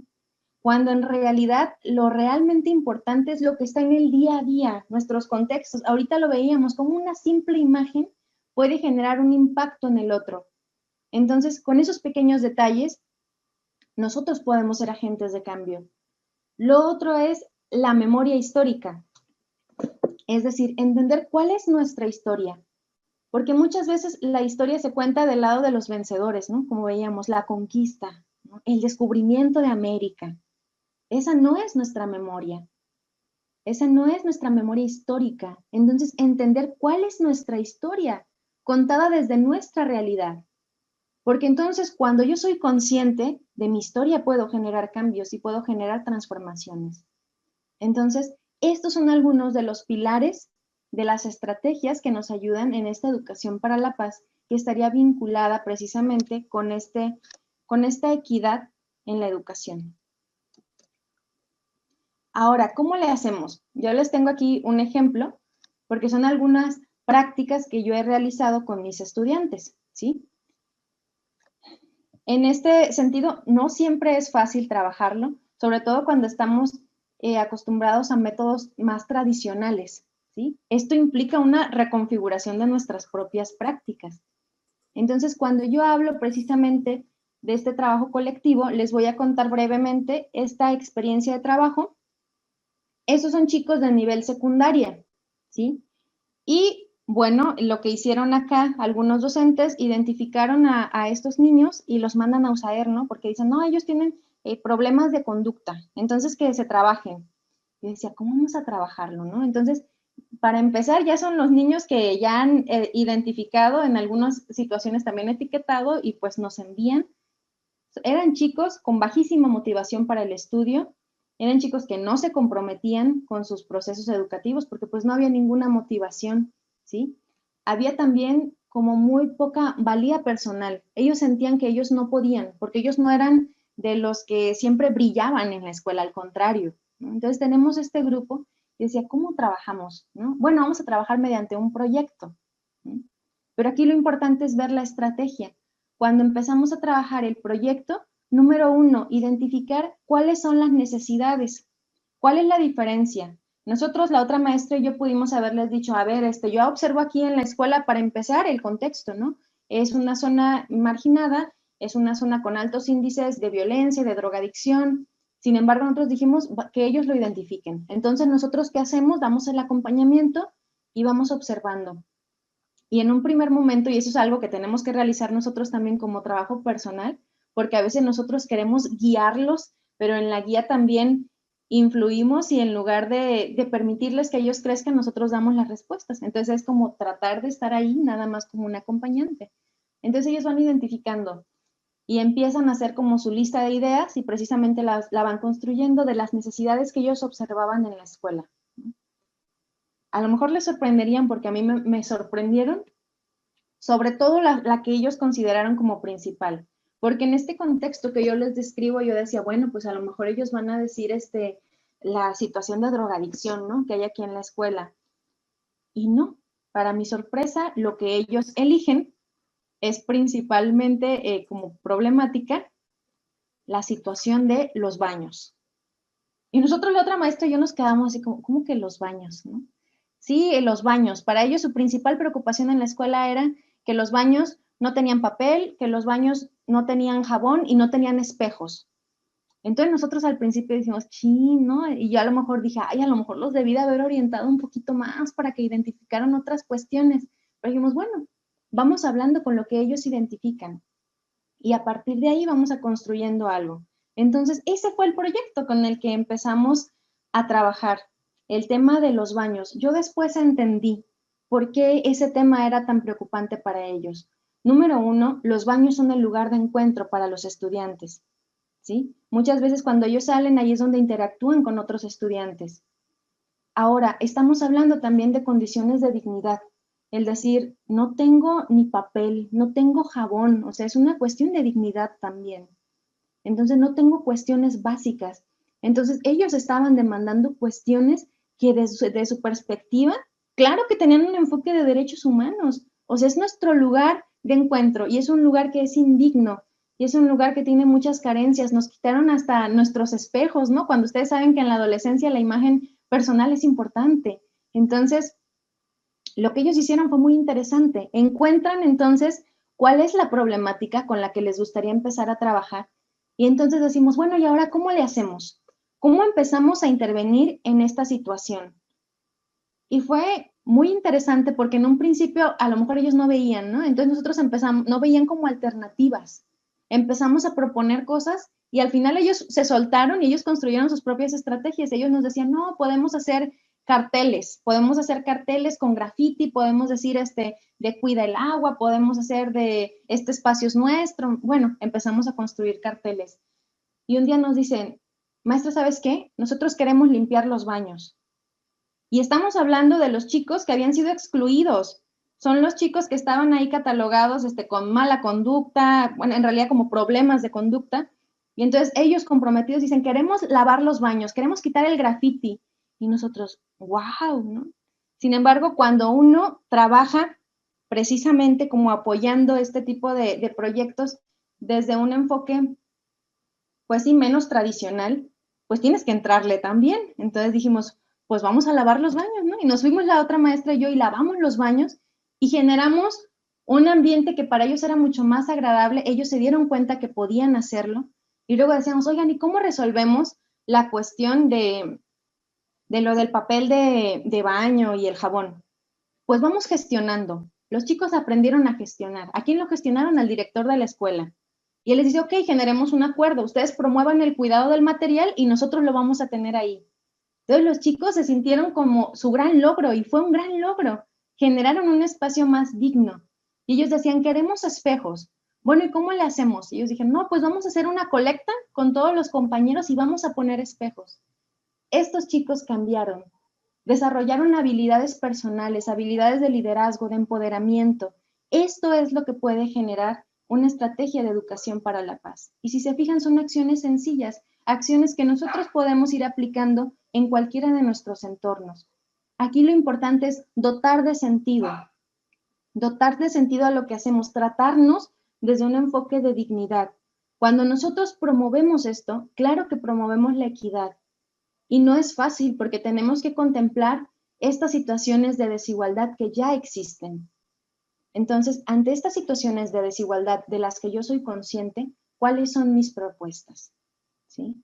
Cuando en realidad lo realmente importante es lo que está en el día a día, nuestros contextos. Ahorita lo veíamos, como una simple imagen puede generar un impacto en el otro. Entonces, con esos pequeños detalles, nosotros podemos ser agentes de cambio. Lo otro es la memoria histórica, es decir, entender cuál es nuestra historia, porque muchas veces la historia se cuenta del lado de los vencedores, ¿no? Como veíamos, la conquista, ¿no? El descubrimiento de América. Esa no es nuestra memoria, esa no es nuestra memoria histórica. Entonces, entender cuál es nuestra historia contada desde nuestra realidad. Porque entonces cuando yo soy consciente de mi historia puedo generar cambios y puedo generar transformaciones. Entonces, estos son algunos de los pilares de las estrategias que nos ayudan en esta educación para la paz, que estaría vinculada precisamente con esta equidad en la educación. Ahora, ¿cómo le hacemos? Yo les tengo aquí un ejemplo, porque son algunas prácticas que yo he realizado con mis estudiantes, ¿sí? En este sentido, no siempre es fácil trabajarlo, sobre todo cuando estamos acostumbrados a métodos más tradicionales, ¿sí? Esto implica una reconfiguración de nuestras propias prácticas. Entonces, cuando yo hablo precisamente de este trabajo colectivo, les voy a contar brevemente esta experiencia de trabajo. Estos son chicos de nivel secundaria, ¿sí? Y bueno, lo que hicieron acá algunos docentes, identificaron a estos niños y los mandan a USAER, ¿no? Porque dicen, no, ellos tienen problemas de conducta, entonces que se trabajen. Y decía, ¿cómo vamos a trabajarlo, no? Entonces, para empezar, ya son los niños que ya han identificado, en algunas situaciones también etiquetado, y pues nos envían. Eran chicos con bajísima motivación para el estudio, eran chicos que no se comprometían con sus procesos educativos porque pues no había ninguna motivación, ¿sí? Había también como muy poca valía personal. Ellos sentían que ellos no podían porque ellos no eran de los que siempre brillaban en la escuela, al contrario, ¿no? Entonces tenemos este grupo que decía, ¿cómo trabajamos, no? Bueno, vamos a trabajar mediante un proyecto, ¿sí? Pero aquí lo importante es ver la estrategia. Cuando empezamos a trabajar el proyecto, número 1, identificar cuáles son las necesidades. ¿Cuál es la diferencia? Nosotros, la otra maestra y yo pudimos haberles dicho, a ver, yo observo aquí en la escuela para empezar el contexto, ¿no? Es una zona marginada, es una zona con altos índices de violencia, de drogadicción. Sin embargo, nosotros dijimos que ellos lo identifiquen. Entonces, nosotros, ¿qué hacemos? Damos el acompañamiento y vamos observando. Y en un primer momento, y eso es algo que tenemos que realizar nosotros también como trabajo personal, porque a veces nosotros queremos guiarlos, pero en la guía también influimos y en lugar de permitirles que ellos crezcan, nosotros damos las respuestas. Entonces es como tratar de estar ahí nada más como un acompañante. Entonces ellos van identificando y empiezan a hacer como su lista de ideas y precisamente la van construyendo de las necesidades que ellos observaban en la escuela. A lo mejor les sorprenderían porque a mí me sorprendieron, sobre todo la que ellos consideraron como principal. Porque en este contexto que yo les describo, yo decía, bueno, pues a lo mejor ellos van a decir la situación de drogadicción, ¿no? Que hay aquí en la escuela. Y no, para mi sorpresa, lo que ellos eligen es principalmente como problemática la situación de los baños. Y nosotros, la otra maestra y yo nos quedamos así como, ¿cómo que los baños, no? Sí, los baños. Para ellos su principal preocupación en la escuela era que los baños no tenían papel, que los baños no tenían jabón y no tenían espejos. Entonces nosotros al principio dijimos, sí, ¿no? Y yo a lo mejor dije, ay, a lo mejor los debí de haber orientado un poquito más para que identificaran otras cuestiones. Pero dijimos, bueno, vamos hablando con lo que ellos identifican y a partir de ahí vamos a construyendo algo. Entonces, ese fue el proyecto con el que empezamos a trabajar, el tema de los baños. Yo después entendí por qué ese tema era tan preocupante para ellos. Número uno, los baños son el lugar de encuentro para los estudiantes, ¿sí? Muchas veces cuando ellos salen, ahí es donde interactúan con otros estudiantes. Ahora, estamos hablando también de condiciones de dignidad. El decir, no tengo ni papel, no tengo jabón, o sea, es una cuestión de dignidad también. Entonces, no tengo cuestiones básicas. Entonces, ellos estaban demandando cuestiones que de su perspectiva, claro que tenían un enfoque de derechos humanos. O sea, es nuestro lugar de encuentro y es un lugar que es indigno y es un lugar que tiene muchas carencias. Nos quitaron hasta nuestros espejos, ¿no? Cuando ustedes saben que en la adolescencia la imagen personal es importante. Entonces, lo que ellos hicieron fue muy interesante. Encuentran entonces cuál es la problemática con la que les gustaría empezar a trabajar. Y entonces decimos, bueno, ¿y ahora cómo le hacemos? ¿Cómo empezamos a intervenir en esta situación? Y fue muy interesante porque en un principio a lo mejor ellos no veían, ¿no? Entonces nosotros empezamos, no veían como alternativas. Empezamos a proponer cosas y al final ellos se soltaron y ellos construyeron sus propias estrategias. Ellos nos decían, no, podemos hacer carteles con graffiti, podemos decir de cuida el agua, podemos hacer de este espacio es nuestro. Bueno, empezamos a construir carteles. Y un día nos dicen, maestra, ¿sabes qué? Nosotros queremos limpiar los baños. Y estamos hablando de los chicos que habían sido excluidos. Son los chicos que estaban ahí catalogados con mala conducta, bueno, en realidad como problemas de conducta. Y entonces ellos comprometidos dicen, queremos lavar los baños, queremos quitar el graffiti. Y nosotros, wow, ¿no? Sin embargo, cuando uno trabaja precisamente como apoyando este tipo de proyectos desde un enfoque, pues sí, menos tradicional, pues tienes que entrarle también. Entonces dijimos, pues vamos a lavar los baños, ¿no? Y nos fuimos la otra maestra y yo y lavamos los baños y generamos un ambiente que para ellos era mucho más agradable. Ellos se dieron cuenta que podían hacerlo y luego decíamos, oigan, ¿y cómo resolvemos la cuestión de lo del papel de baño y el jabón? Pues vamos gestionando. Los chicos aprendieron a gestionar. ¿A quién lo gestionaron? Al director de la escuela. Y él les dice, ok, generemos un acuerdo. Ustedes promuevan el cuidado del material y nosotros lo vamos a tener ahí. Entonces los chicos se sintieron como su gran logro y fue un gran logro. Generaron un espacio más digno. Y ellos decían, queremos espejos. Bueno, ¿y cómo le hacemos? Y ellos dijeron, no, pues vamos a hacer una colecta con todos los compañeros y vamos a poner espejos. Estos chicos cambiaron, desarrollaron habilidades personales, habilidades de liderazgo, de empoderamiento. Esto es lo que puede generar una estrategia de educación para la paz. Y si se fijan, son acciones sencillas, acciones que nosotros podemos ir aplicando en cualquiera de nuestros entornos. Aquí lo importante es dotar de sentido a lo que hacemos, tratarnos desde un enfoque de dignidad. Cuando nosotros promovemos esto, claro que promovemos la equidad, y no es fácil porque tenemos que contemplar estas situaciones de desigualdad que ya existen. Entonces, ante estas situaciones de desigualdad de las que yo soy consciente, ¿cuáles son mis propuestas? ¿Sí?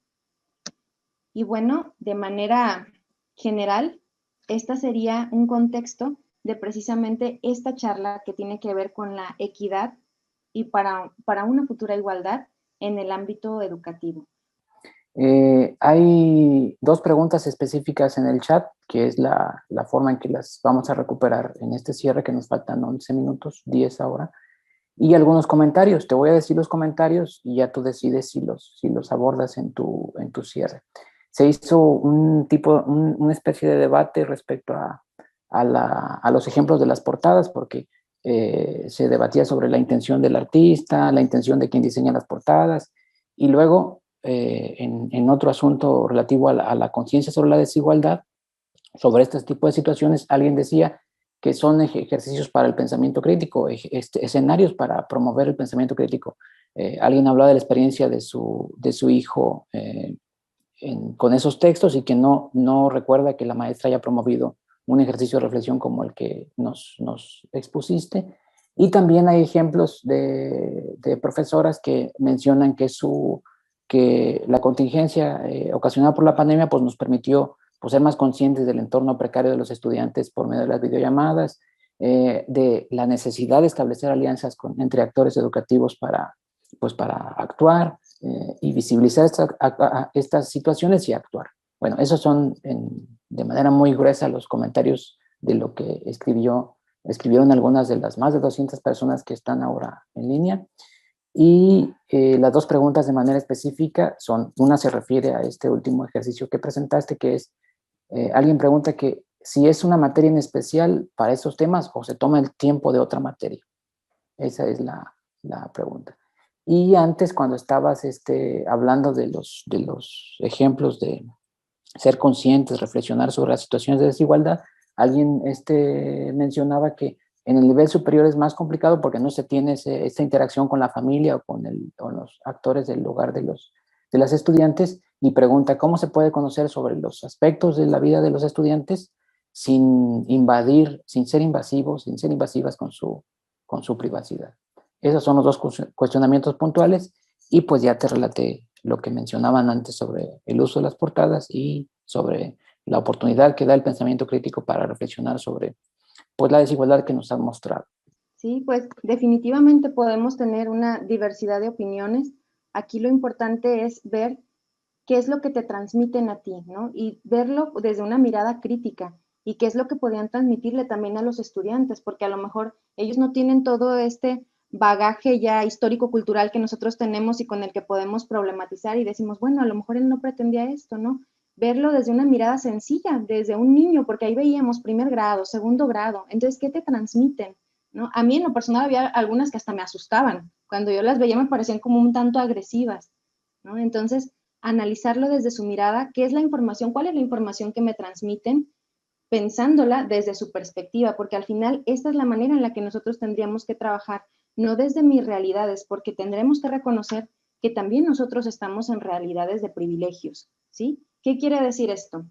Y bueno, de manera general, este sería un contexto de precisamente esta charla que tiene que ver con la equidad y para una futura igualdad en el ámbito educativo. Hay dos preguntas específicas en el chat, que es la forma en que las vamos a recuperar en este cierre, que nos faltan 11 minutos, 10 ahora, y algunos comentarios. Te voy a decir los comentarios y ya tú decides si los abordas en tu cierre. Se hizo una especie de debate respecto a los ejemplos de las portadas, porque se debatía sobre la intención del artista, la intención de quien diseña las portadas, y luego en otro asunto relativo a la conciencia sobre la desigualdad, sobre este tipo de situaciones, alguien decía que son ejercicios para el pensamiento crítico, escenarios para promover el pensamiento crítico. Alguien hablaba de la experiencia de su hijo con esos textos y que no recuerda que la maestra haya promovido un ejercicio de reflexión como el que nos expusiste. Y también hay ejemplos de profesoras que mencionan que la contingencia ocasionada por la pandemia pues, nos permitió pues, ser más conscientes del entorno precario de los estudiantes por medio de las videollamadas, de la necesidad de establecer alianzas entre actores educativos para actuar y visibilizar estas situaciones y actuar. Bueno, esos son de manera muy gruesa los comentarios de lo que escribieron algunas de las más de 200 personas que están ahora en línea. Y las dos preguntas de manera específica son, una se refiere a este último ejercicio que presentaste, que es, alguien pregunta que si es una materia en especial para esos temas o se toma el tiempo de otra materia. Esa es la pregunta. Y antes, cuando estabas hablando de los ejemplos de ser conscientes, reflexionar sobre las situaciones de desigualdad, alguien mencionaba que en el nivel superior es más complicado porque no se tiene esta interacción con la familia o con los actores del hogar de las estudiantes, y pregunta cómo se puede conocer sobre los aspectos de la vida de los estudiantes sin invadir, sin ser invasivos, sin ser invasivas con su privacidad. Esos son los dos cuestionamientos puntuales, y pues ya te relaté lo que mencionaban antes sobre el uso de las portadas y sobre la oportunidad que da el pensamiento crítico para reflexionar sobre pues, la desigualdad que nos han mostrado. Sí, pues definitivamente podemos tener una diversidad de opiniones. Aquí lo importante es ver qué es lo que te transmiten a ti, ¿no? Y verlo desde una mirada crítica y qué es lo que podrían transmitirle también a los estudiantes, porque a lo mejor ellos no tienen todo este bagaje ya histórico-cultural que nosotros tenemos y con el que podemos problematizar y decimos, bueno, a lo mejor él no pretendía esto, ¿no? Verlo desde una mirada sencilla, desde un niño, porque ahí veíamos primer grado, segundo grado, entonces, ¿qué te transmiten? ¿No? A mí en lo personal había algunas que hasta me asustaban, cuando yo las veía me parecían como un tanto agresivas, ¿no? Entonces, analizarlo desde su mirada, qué es la información, cuál es la información que me transmiten, pensándola desde su perspectiva, porque al final esta es la manera en la que nosotros tendríamos que trabajar, no desde mis realidades, porque tendremos que reconocer que también nosotros estamos en realidades de privilegios, ¿sí? ¿Qué quiere decir esto?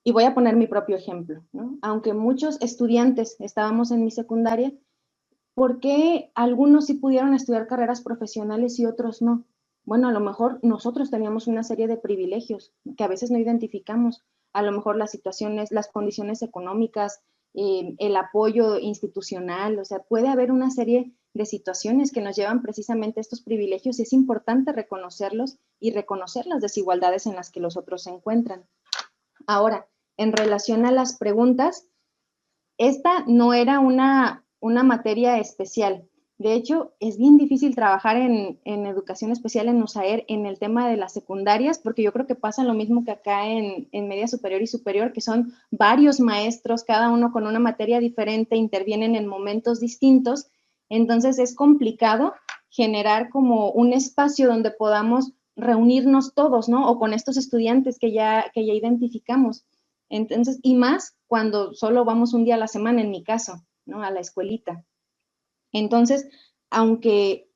Y voy a poner mi propio ejemplo, ¿no? Aunque muchos estudiantes estábamos en mi secundaria, ¿por qué algunos sí pudieron estudiar carreras profesionales y otros no? Bueno, a lo mejor nosotros teníamos una serie de privilegios que a veces no identificamos. A lo mejor las situaciones, las condiciones económicas, el apoyo institucional, o sea, puede haber una serie de situaciones que nos llevan precisamente a estos privilegios y es importante reconocerlos y reconocer las desigualdades en las que los otros se encuentran. Ahora, en relación a las preguntas, esta no era una materia especial. De hecho, es bien difícil trabajar en educación especial en USAER en el tema de las secundarias, porque yo creo que pasa lo mismo que acá en media superior y superior, que son varios maestros, cada uno con una materia diferente, intervienen en momentos distintos. Entonces, es complicado generar como un espacio donde podamos reunirnos todos, ¿no? O con estos estudiantes que ya identificamos. Entonces, y más cuando solo vamos un día a la semana, en mi caso, ¿no? A la escuelita. Entonces, aunque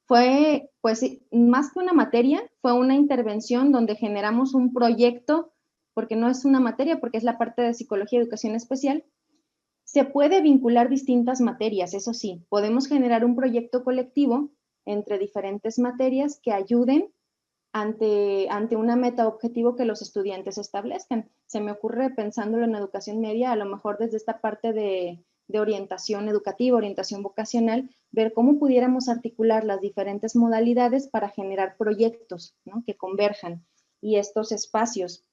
fue, pues, más que una materia, fue una intervención donde generamos un proyecto, porque no es una materia, porque es la parte de psicología y educación especial. Se puede vincular distintas materias, eso sí, podemos generar un proyecto colectivo entre diferentes materias que ayuden ante una meta objetivo que los estudiantes establezcan. Se me ocurre pensándolo en educación media, a lo mejor desde esta parte de orientación educativa, orientación vocacional, ver cómo pudiéramos articular las diferentes modalidades para generar proyectos, ¿no?, que converjan y estos espacios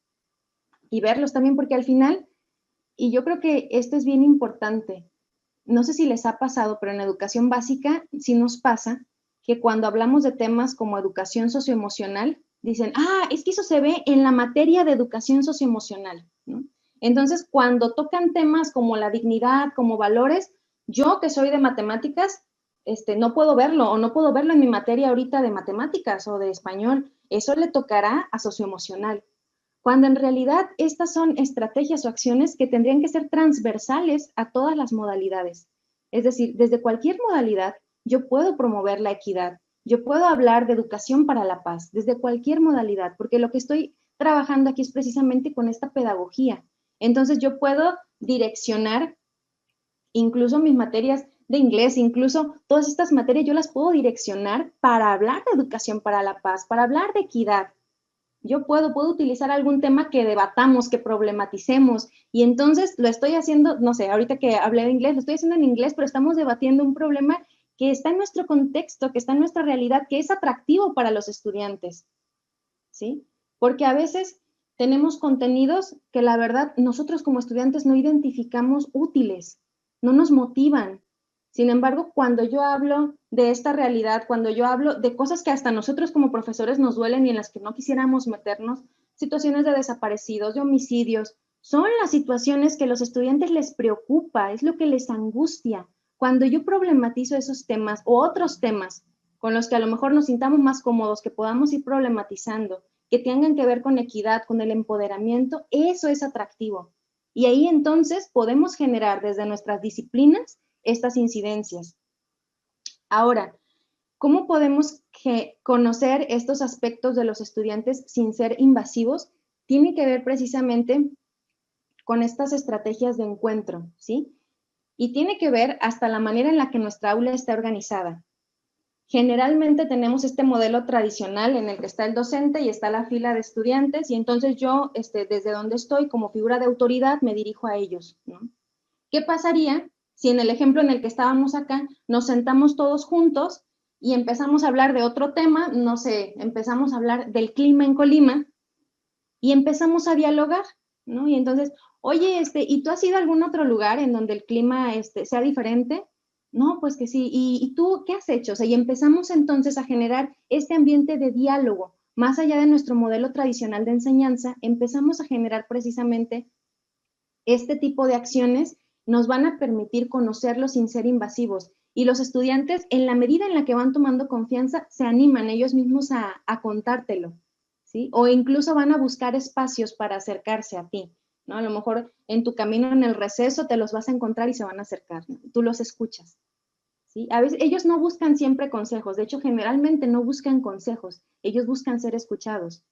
y verlos también, porque al final, y yo creo que esto es bien importante, no sé si les ha pasado, pero en educación básica sí nos pasa que cuando hablamos de temas como educación socioemocional, dicen, es que eso se ve en la materia de educación socioemocional, ¿no? Entonces, cuando tocan temas como la dignidad, como valores, yo que soy de matemáticas, no puedo verlo, o no puedo verlo en mi materia ahorita de matemáticas o de español, eso le tocará a socioemocional, cuando en realidad estas son estrategias o acciones que tendrían que ser transversales a todas las modalidades. Es decir, desde cualquier modalidad yo puedo promover la equidad, yo puedo hablar de educación para la paz, desde cualquier modalidad, porque lo que estoy trabajando aquí es precisamente con esta pedagogía. Entonces yo puedo direccionar incluso mis materias de inglés, incluso todas estas materias yo las puedo direccionar para hablar de educación para la paz, para hablar de equidad. Yo puedo utilizar algún tema que debatamos, que problematicemos, y entonces lo estoy haciendo, no sé, ahorita que hablé de inglés, lo estoy haciendo en inglés, pero estamos debatiendo un problema que está en nuestro contexto, que está en nuestra realidad, que es atractivo para los estudiantes, ¿sí? Porque a veces tenemos contenidos que la verdad nosotros como estudiantes no identificamos útiles, no nos motivan. Sin embargo, cuando yo hablo de esta realidad, cuando yo hablo de cosas que hasta nosotros como profesores nos duelen y en las que no quisiéramos meternos, situaciones de desaparecidos, de homicidios, son las situaciones que a los estudiantes les preocupa, es lo que les angustia. Cuando yo problematizo esos temas o otros temas con los que a lo mejor nos sintamos más cómodos, que podamos ir problematizando, que tengan que ver con equidad, con el empoderamiento, eso es atractivo. Y ahí entonces podemos generar desde nuestras disciplinas estas incidencias. Ahora, ¿cómo podemos conocer estos aspectos de los estudiantes sin ser invasivos? Tiene que ver precisamente con estas estrategias de encuentro, ¿sí? Y tiene que ver hasta la manera en la que nuestra aula está organizada. Generalmente tenemos este modelo tradicional en el que está el docente y está la fila de estudiantes, y entonces yo, desde donde estoy, como figura de autoridad, me dirijo a ellos, ¿no? ¿Qué pasaría si en el ejemplo en el que estábamos acá nos sentamos todos juntos y empezamos a hablar de otro tema? No sé, empezamos a hablar del clima en Colima y empezamos a dialogar, ¿no? Y entonces, oye, ¿y tú has ido a algún otro lugar en donde el clima sea diferente? No, pues que sí. ¿Y tú qué has hecho? O sea, y empezamos entonces a generar este ambiente de diálogo. Más allá de nuestro modelo tradicional de enseñanza, empezamos a generar precisamente este tipo de acciones nos van a permitir conocerlos sin ser invasivos. Y los estudiantes, en la medida en la que van tomando confianza, se animan ellos mismos a contártelo, ¿sí? O incluso van a buscar espacios para acercarse a ti, ¿no? A lo mejor en tu camino en el receso te los vas a encontrar y se van a acercar, ¿no? Tú los escuchas, ¿sí? A veces ellos no buscan siempre consejos, de hecho generalmente no buscan consejos, ellos buscan ser escuchados.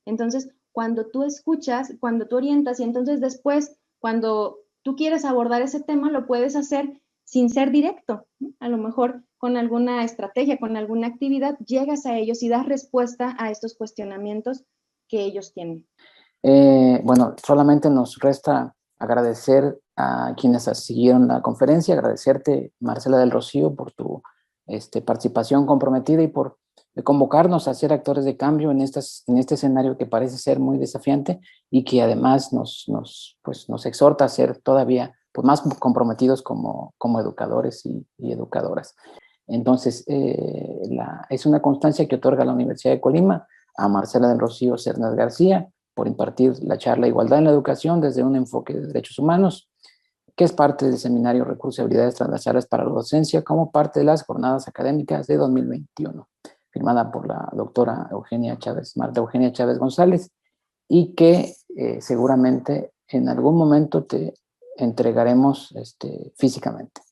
Entonces, cuando tú escuchas, cuando tú orientas y entonces después, cuando tú quieres abordar ese tema, lo puedes hacer sin ser directo, ¿no? A lo mejor con alguna estrategia, con alguna actividad, llegas a ellos y das respuesta a estos cuestionamientos que ellos tienen. Bueno, solamente nos resta agradecer a quienes siguieron la conferencia, agradecerte, Marcela del Rocío, por tu participación comprometida y por convocarnos a ser actores de cambio en este escenario que parece ser muy desafiante y que además nos exhorta a ser todavía más comprometidos como educadores y educadoras. Entonces, es una constancia que otorga la Universidad de Colima a Marcela del Rocío Cernas García por impartir la charla Igualdad en la Educación desde un enfoque de derechos humanos, que es parte del seminario Recursos y Habilidades Transversales para la Docencia, como parte de las jornadas académicas de 2021, firmada por la doctora Marta Eugenia Chávez González, y que seguramente en algún momento te entregaremos físicamente.